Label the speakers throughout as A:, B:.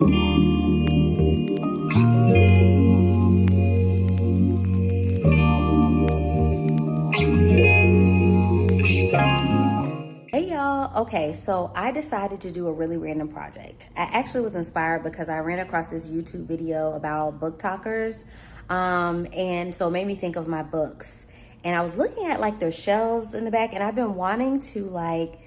A: Hey y'all, okay, so I decided to do a really random project. I actually was inspired because I ran across this YouTube video about book talkers, and so it made me think of my books. And I was looking at like their shelves in the back, and I've been wanting to like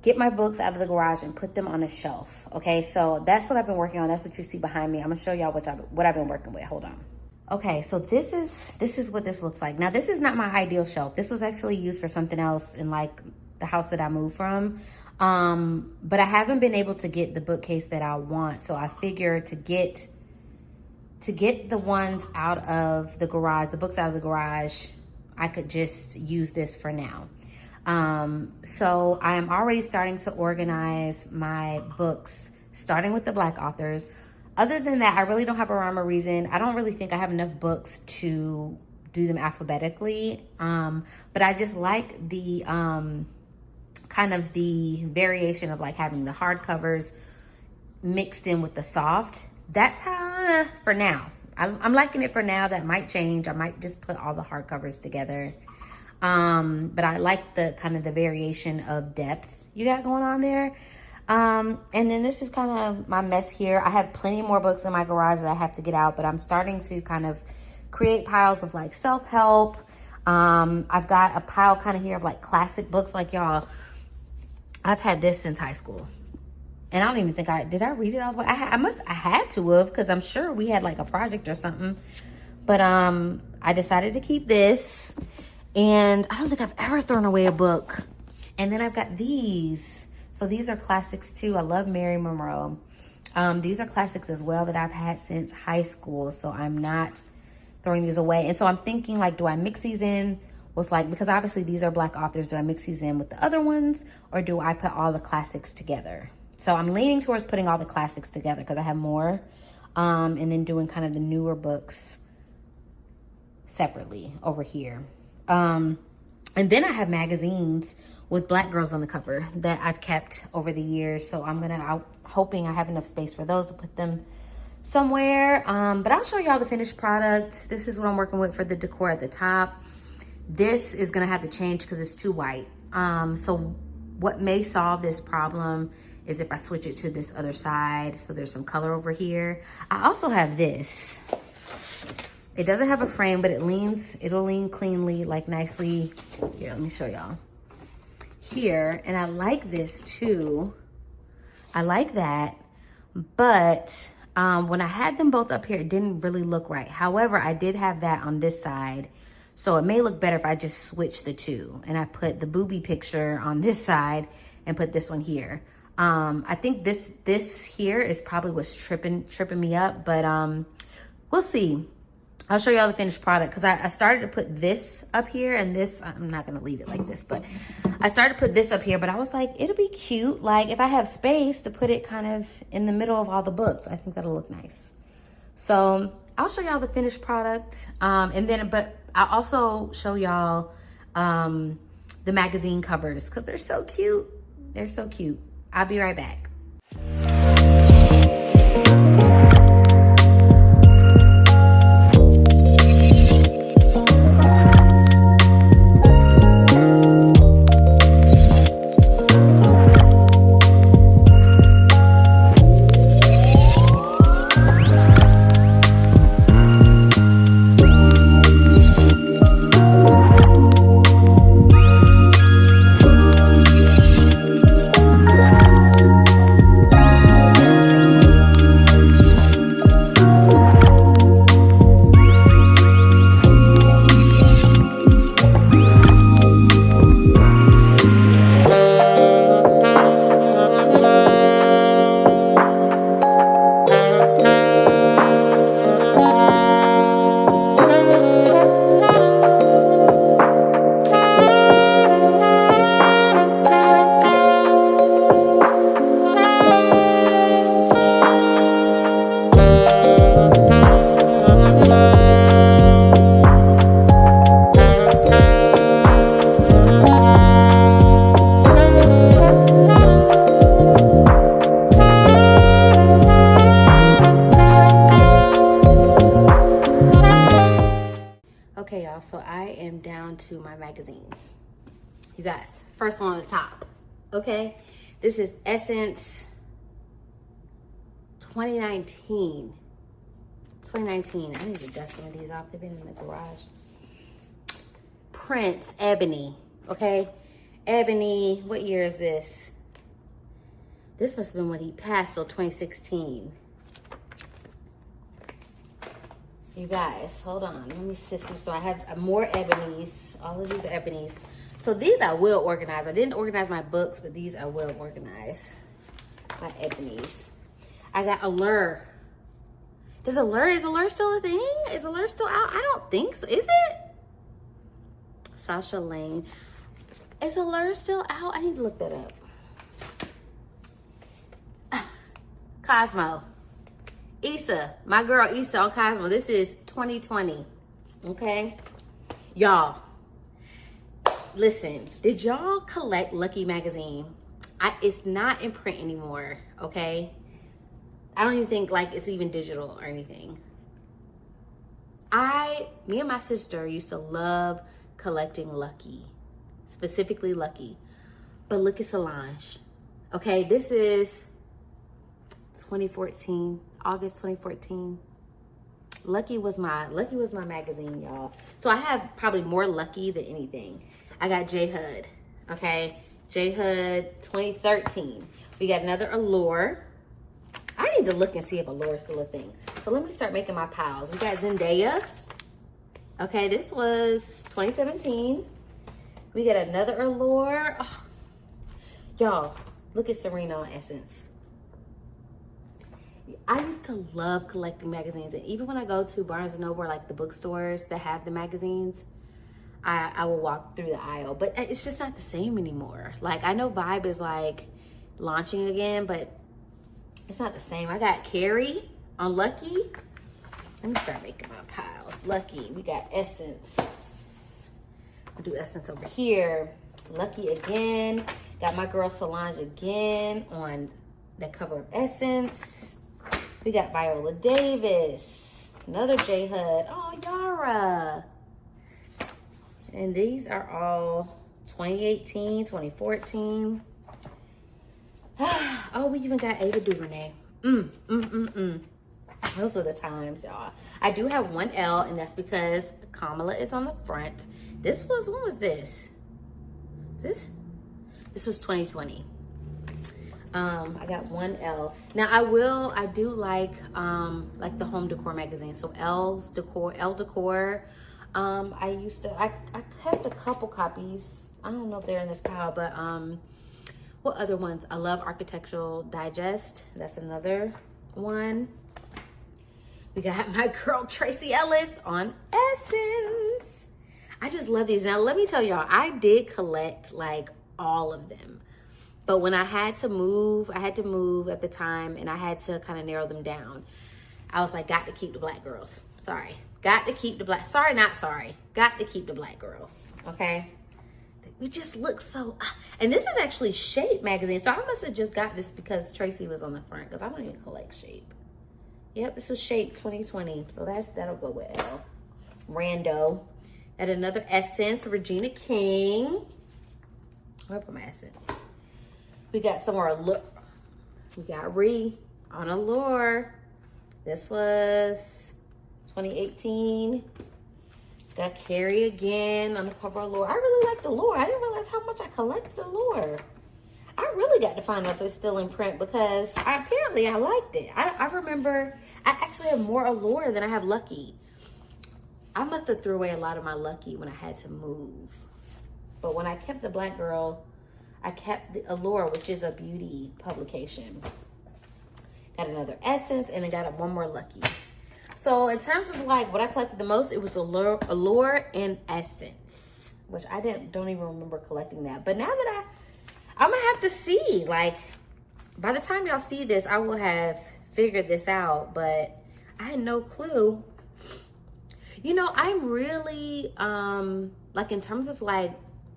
A: get my books out of the garage and put them on a shelf. Okay, so that's what I've been working on. That's what you see behind me. I'm gonna show y'all what I've been working with. Hold on. Okay, so this is what this looks like. Now, this is not my ideal shelf. This was actually used for something else in like the house that I moved from. But I haven't been able to get the bookcase that I want. So I figured to get the ones out of the garage, the books out of the garage, I could just use this for now. So I am already starting to organize my books, starting with the Black authors. Other than that, I really don't have a rhyme or reason. I don't really think I have enough books to do them alphabetically. But I just like the kind of the variation of like having the hardcovers mixed in with the soft. That's how, for now. I'm liking it for now. That might change. I might just put all the hardcovers together. But I like the kind of the variation of depth you got going on there. And then this is kind of my mess here. I have plenty more books in my garage that I have to get out, but I'm starting to kind of create piles of like self-help. I've got a pile kind of here of like classic books. Like y'all, I've had this since high school. And I don't even think did I read it all the way? I had to have, because I'm sure we had like a project or something. But I decided to keep this. And I don't think I've ever thrown away a book. And then I've got these. So these are classics too. I love Mary Monroe. These are classics as well that I've had since high school. So I'm not throwing these away. And so I'm thinking like, do I mix these in with like, because obviously these are Black authors. Do I mix these in with the other ones, or do I put all the classics together? So I'm leaning towards putting all the classics together because I have more. And then doing kind of the newer books separately over here. And then I have magazines with Black girls on the cover that I've kept over the years. So I'm hoping I have enough space for those to put them somewhere. But I'll show y'all the finished product. This is what I'm working with for the decor at the top. This is gonna have to change because it's too white. So what may solve this problem is if I switch it to this other side. So there's some color over here. I also have this. It doesn't have a frame, but it'll lean cleanly, like nicely. Here, let me show y'all. Here, and I like this too. I like that, but when I had them both up here, it didn't really look right. However, I did have that on this side, so it may look better if I just switch the two. And I put the booby picture on this side and put this one here. I think this here is probably what's tripping me up, but we'll see. I'll show y'all the finished product because I started to put this up here, and this, I'm not gonna leave it like this, but I started to put this up here, but I was like, it'll be cute. Like if I have space to put it kind of in the middle of all the books, I think that'll look nice. So I'll show y'all the finished product. But I'll also show y'all the magazine covers because they're so cute. They're so cute. I'll be right back. to my magazines. You guys, first one on the top, okay? This is Essence 2019. 2019. I need to dust some of these off. They've been in the garage. Prince Ebony, okay? Ebony, what year is this? This must have been when he passed, so 2016. You guys, hold on. Let me sift through. So I have more Ebonies. All of these are Ebonies. So these I will organize. I didn't organize my books, but these I will organize. My Ebonies. I got Allure. Is Allure still a thing? Is Allure still out? I don't think so. Is it? Sasha Lane. Is Allure still out? I need to look that up. Cosmo. Issa. My girl Issa on Cosmo. This is 2020. Okay? Y'all. Listen. Did y'all collect Lucky Magazine? It's not in print anymore. Okay? I don't even think like it's even digital or anything. Me and my sister used to love collecting Lucky, specifically Lucky. But look at Solange. Okay, this is 2014, August 2014. Lucky was my magazine, y'all. So I have probably more Lucky than anything. I got J Hud, okay? J Hud 2013. We got another Allure. I need to look and see if Allure is still a thing. So let me start making my piles. We got Zendaya. Okay, this was 2017. We got another Allure. Oh. Y'all, look at Serena on Essence. I used to love collecting magazines. And even when I go to Barnes & Noble or like the bookstores that have the magazines, I will walk through the aisle. But it's just not the same anymore. Like, I know Vibe is like launching again, but it's not the same. I got Carrie on Lucky. Let me start making my piles. Lucky. We got Essence. We'll do Essence over here. Lucky again. Got my girl Solange again on the cover of Essence. We got Viola Davis. Another J Hud. Oh, Yara. And these are all 2018, 2014. Oh, we even got Ava DuVernay. Those were the times, y'all. I do have one L, and that's because Kamala is on the front. This was, when was this? This was 2020. I got one L. Now I do like the home decor magazine. So Elle Decor. I kept a couple copies. I don't know if they're in this pile, but what other ones? I love Architectural Digest. That's another one. We got my girl Tracy Ellis on Essence. I just love these. Now let me tell y'all, I did collect like all of them. But when I had to move at the time, and I had to kind of narrow them down. I was like, got to keep the black girls. Sorry. Got to keep the black. Sorry, not sorry. Got to keep the black girls. Okay? We just look so... And this is actually Shape magazine. So I must have just got this because Tracy was on the front, because I don't even collect Shape. Yep, this was Shape 2020. So that'll go with L. Rando. And another Essence, Regina King. Where put my Essence? We got some more Allure. We got on Allure. This was 2018. Got Carrie again on the cover of Allure. I really liked Allure. I didn't realize how much I collected Allure. I really got to find out if it's still in print because apparently I liked it. I remember I actually have more Allure than I have Lucky. I must have threw away a lot of my Lucky when I had to move. But when I kept the Black Girl, I kept the Allure, which is a beauty publication. Got another Essence, and then got one more Lucky. So in terms of like what I collected the most, it was Allure and Essence, which I don't even remember collecting that. But now that I'm gonna have to see, like by the time y'all see this, I will have figured this out, but I had no clue. You know, I'm really, like in terms of like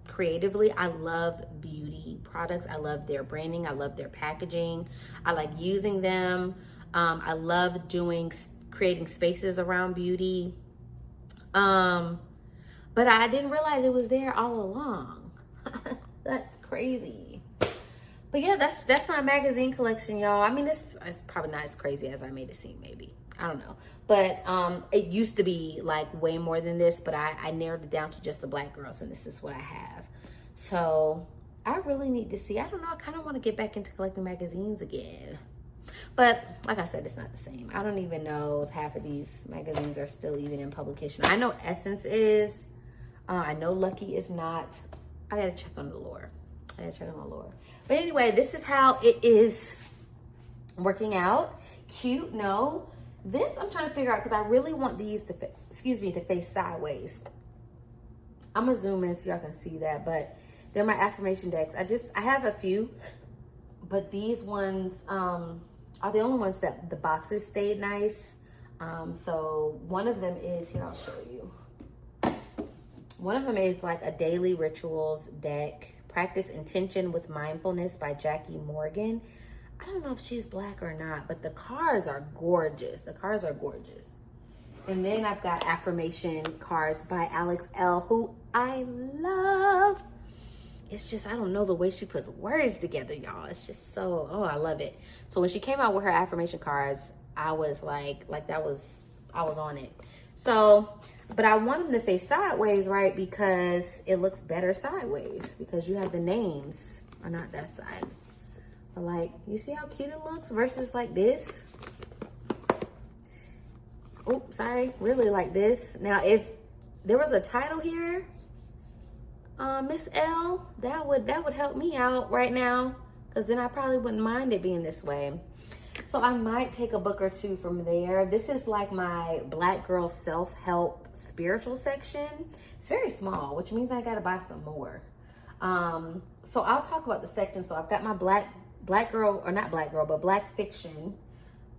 A: creatively, I love beauty products. I love their branding. I love their packaging. I like using them. I love creating spaces around beauty. But but I didn't realize it was there all along. That's crazy. But yeah, that's my magazine collection, y'all. I mean, it's probably not as crazy as I made it seem, maybe. I don't know. But it used to be like way more than this, but I narrowed it down to just the Black girls, and this is what I have. So I really need to see. I don't know. I kind of want to get back into collecting magazines again. But like I said, it's not the same. I don't even know if half of these magazines are still even in publication. I know Essence is. I know Lucky is not. I got to check on the lore. I got to check on the lore. But anyway, this is how it is working out. Cute, no. This I'm trying to figure out because I really want these to, to face sideways. I'm going to zoom in so y'all can see that. But they're my affirmation decks. I have a few. But these ones are the only ones that the boxes stayed nice. So one of them is, here, I'll show you. One of them is like a daily rituals deck. Practice Intention with Mindfulness by Jackie Morgan. I don't know if she's Black or not, but the cards are gorgeous. The cards are gorgeous. And then I've got affirmation cards by Alex L., who I love. It's just, I don't know, the way she puts words together, y'all. It's just so, oh, I love it. So when she came out with her affirmation cards, I was like I was on it. So, but I want them to face sideways, right? Because it looks better sideways because you have the names are not that side. But like, you see how cute it looks versus like this? Oh, sorry, really like this. Now, if there was a title here, Miss L, that would help me out right now, because then I probably wouldn't mind it being this way. So I might take a book or two from there. This is like my Black girl self-help spiritual section. It's very small, which means I gotta buy some more. So I'll talk about the section. So I've got my black girl, or not Black girl, but Black fiction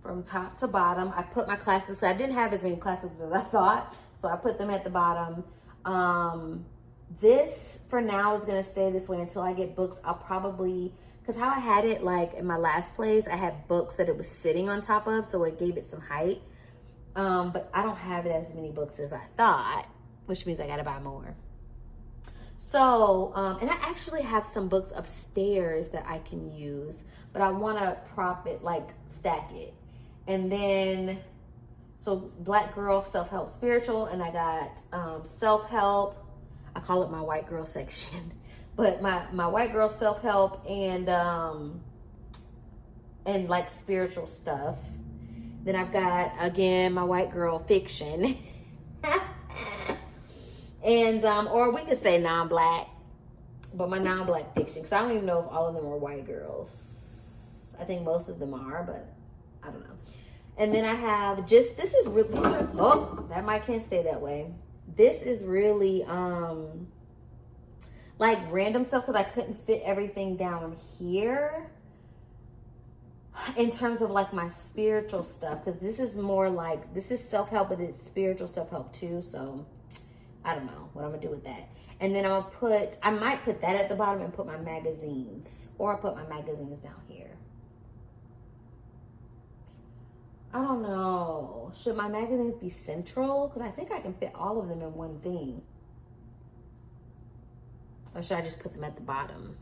A: from top to bottom. I put my classics. I didn't have as many classics as I thought, so I put them at the bottom. This for now is gonna stay this way until I get books. I'll probably, because how I had it like in my last place, I had books that it was sitting on top of, so it gave it some height. But I don't have it as many books as I thought, which means I gotta buy more. So, and I actually have some books upstairs that I can use, but I wanna prop it, like stack it. And then, so Black girl self-help spiritual, and I got self-help. I call it my white girl section, but my white girl self-help and like spiritual stuff. Then I've got, again, my white girl fiction. And, or we could say non-Black, but my non-Black fiction, because I don't even know if all of them are white girls. I think most of them are, but I don't know. And then I have just, this is really, oh, that mic can't stay that way. This is really like random stuff because I couldn't fit everything down here in terms of like my spiritual stuff, because this is more like, this is self-help, but it's spiritual self-help too. So I don't know what I'm gonna do with that. And then I might put that at the bottom and put my magazines, or I'll put my magazines down here. I don't know. Should my magazines be central? Because I think I can fit all of them in one thing. Or should I just put them at the bottom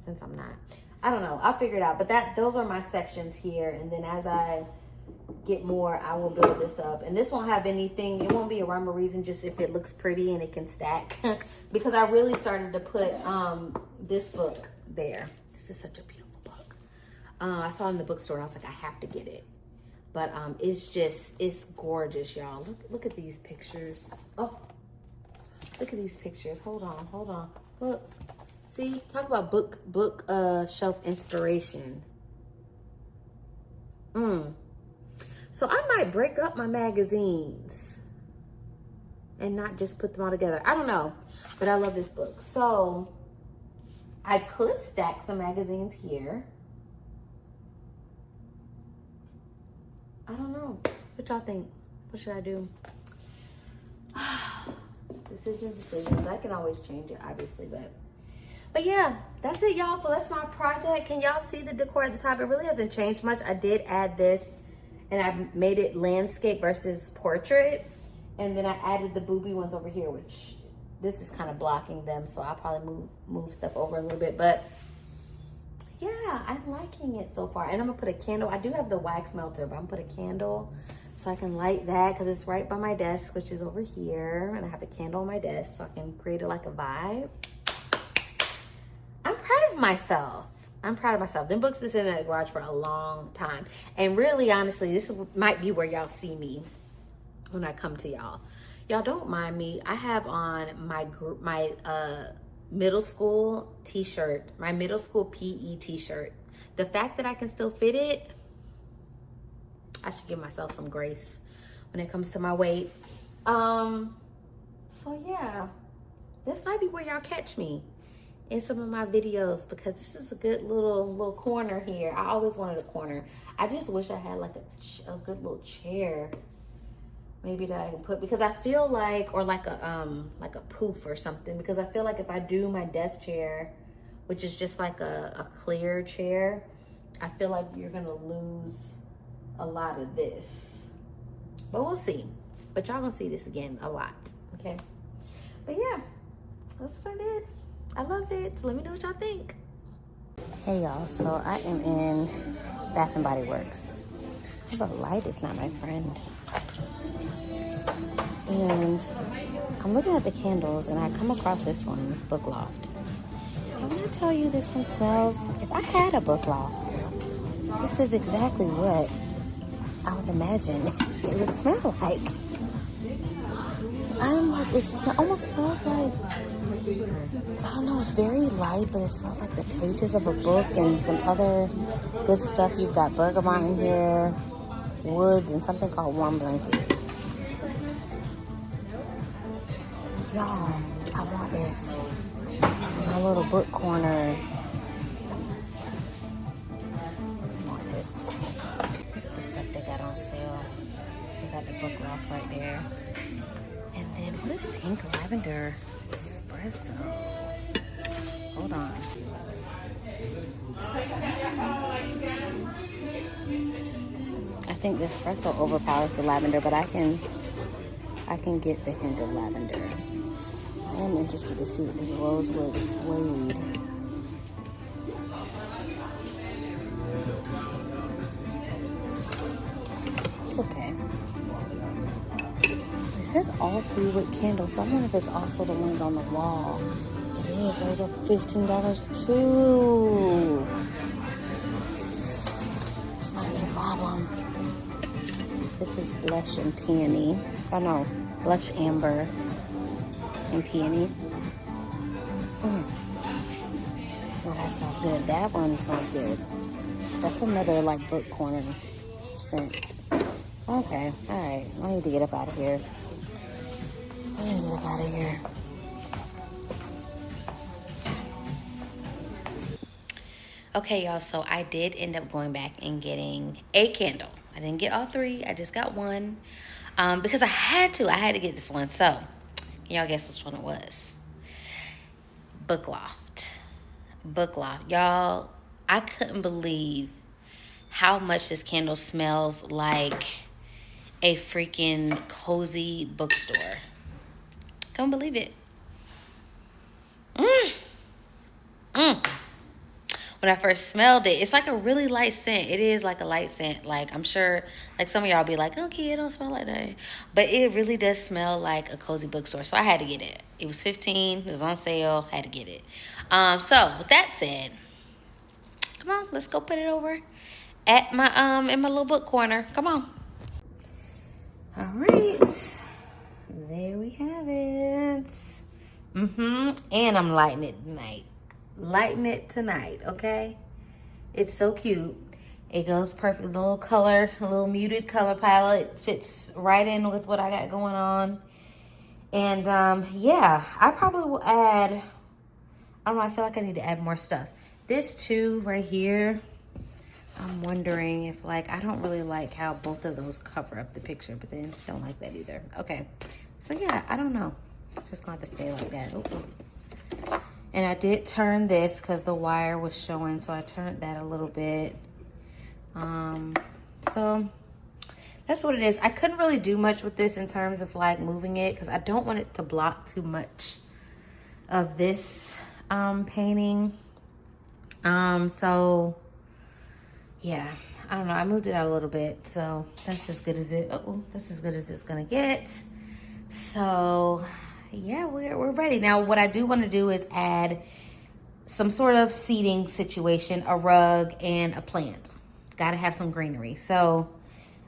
A: since I'm not? I don't know. I'll figure it out. But those are my sections here. And then as I get more, I will build this up. And this won't have anything. It won't be a rhyme or reason, just if it looks pretty and it can stack. Because I really started to put this book there. This is such a beautiful book. I saw it in the bookstore and I was like, I have to get it. But it's gorgeous, y'all. Look at these pictures. Oh, look at these pictures. Hold on. Look. See, talk about book shelf inspiration. So I might break up my magazines and not just put them all together. I don't know, but I love this book. So I could stack some magazines here. I don't know. What y'all think? What should I do? Decisions. I can always change it, obviously, but yeah, that's it, y'all. So that's my project. Can y'all see the decor at the top? It really hasn't changed much. I did add this, and I made it landscape versus portrait, and then I added the booby ones over here, which this is kind of blocking them, so I'll probably move stuff over a little bit. But yeah, I'm liking it so far. And I'm gonna put a candle. I do have the wax melter, but I'm gonna put a candle so I can light that because it's right by my desk, which is over here. And I have a candle on my desk so I can create it like a vibe. I'm proud of myself. I'm proud of myself. Them books been sitting in the garage for a long time. And really, honestly, this might be where y'all see me when I come to y'all. Y'all don't mind me. I have on my middle school t-shirt, my middle school PE t-shirt. The fact that I can still fit it, I should give myself some grace when it comes to my weight. So yeah, this might be where y'all catch me in some of my videos because this is a good little corner here. I always wanted a corner. I just wish I had like a good little chair maybe that I can put, because I feel like, or like a poof or something, because I feel like if I do my desk chair, which is just like a clear chair, I feel like you're gonna lose a lot of this, but we'll see. But y'all gonna see this again a lot, okay? But yeah, that's what I did. I love it. Let me know what y'all think. Hey y'all, so I am in Bath and Body Works. The light is not my friend. And I'm looking at the candles and I come across this one, Book Loft. I'm gonna tell you, this one smells, if I had a Book Loft, this is exactly what I would imagine it would smell like. I'm like, it almost smells like, I don't know, it's very light, but it smells like the pages of a book and some other good stuff. You've got bergamot in here, woods, and something called warm blanket. Y'all, I want this. My little book corner. I want this. This is the stuff they got on sale. They got the Book Loft right there. And then, what is pink lavender espresso? Hold on. I think the espresso overpowers the lavender, but I can get the hint of lavender. I am interested to see what this rosewood suede. It's okay. It says all 3 wick candles, so I wonder if it's also the ones on the wall. It is. Those are $15 too. It's not a problem. This is blush and peony. Oh no, blush amber and peony. Oh, that smells good. That one smells good. That's another like book corner scent. Okay, all right. I need to get up out of here. Okay, y'all, so I did end up going back and getting a candle. I didn't get all 3. I just got one because I had to get this one. So can y'all guess which one it was? Book Loft. Y'all, I couldn't believe how much this candle smells like a freaking cozy bookstore. Couldn't believe it. When I first smelled it, it's like a really light scent. It is like a light scent. Like, I'm sure, like, some of y'all be like, okay, it don't smell like that. But it really does smell like a cozy bookstore. So I had to get it. It was $15. It was on sale. Had to get it. So with that said, come on, let's go put it over at my in my little book corner. Come on. All right. There we have it. And I'm lighting it tonight. Okay? It's so cute. It goes perfect. The little color, a little muted color palette fits right in with what I got going on. And yeah, I probably will add, I don't know, I feel like I need to add more stuff. This too, right here, I'm wondering if, like, I don't really like how both of those cover up the picture, but then I don't like that either. Okay, so yeah, I don't know. It's just gonna have to stay like that. Ooh. And I did turn this because the wire was showing, so I turned that a little bit. So that's what it is. I couldn't really do much with this in terms of like moving it because I don't want it to block too much of this painting. So yeah, I don't know. I moved it out a little bit, so that's as good as it. Oh, that's as good as it's gonna get. So yeah, we're ready now. What I do want to do is add some sort of seating situation, a rug and a plant. Got to have some greenery. So,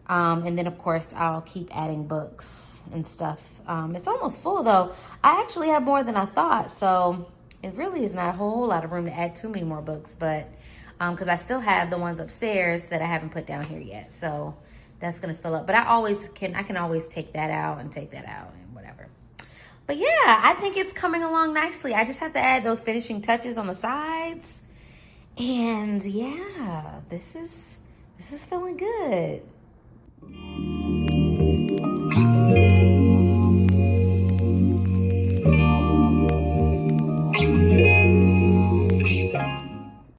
A: and then of course I'll keep adding books and stuff. It's almost full though. I actually have more than I thought, so it really is not a whole lot of room to add too many more books, but because I still have the ones upstairs that I haven't put down here yet, so that's gonna fill up. But I can always take that out and whatever. But yeah, I think it's coming along nicely. I just have to add those finishing touches on the sides, and yeah, this is feeling good.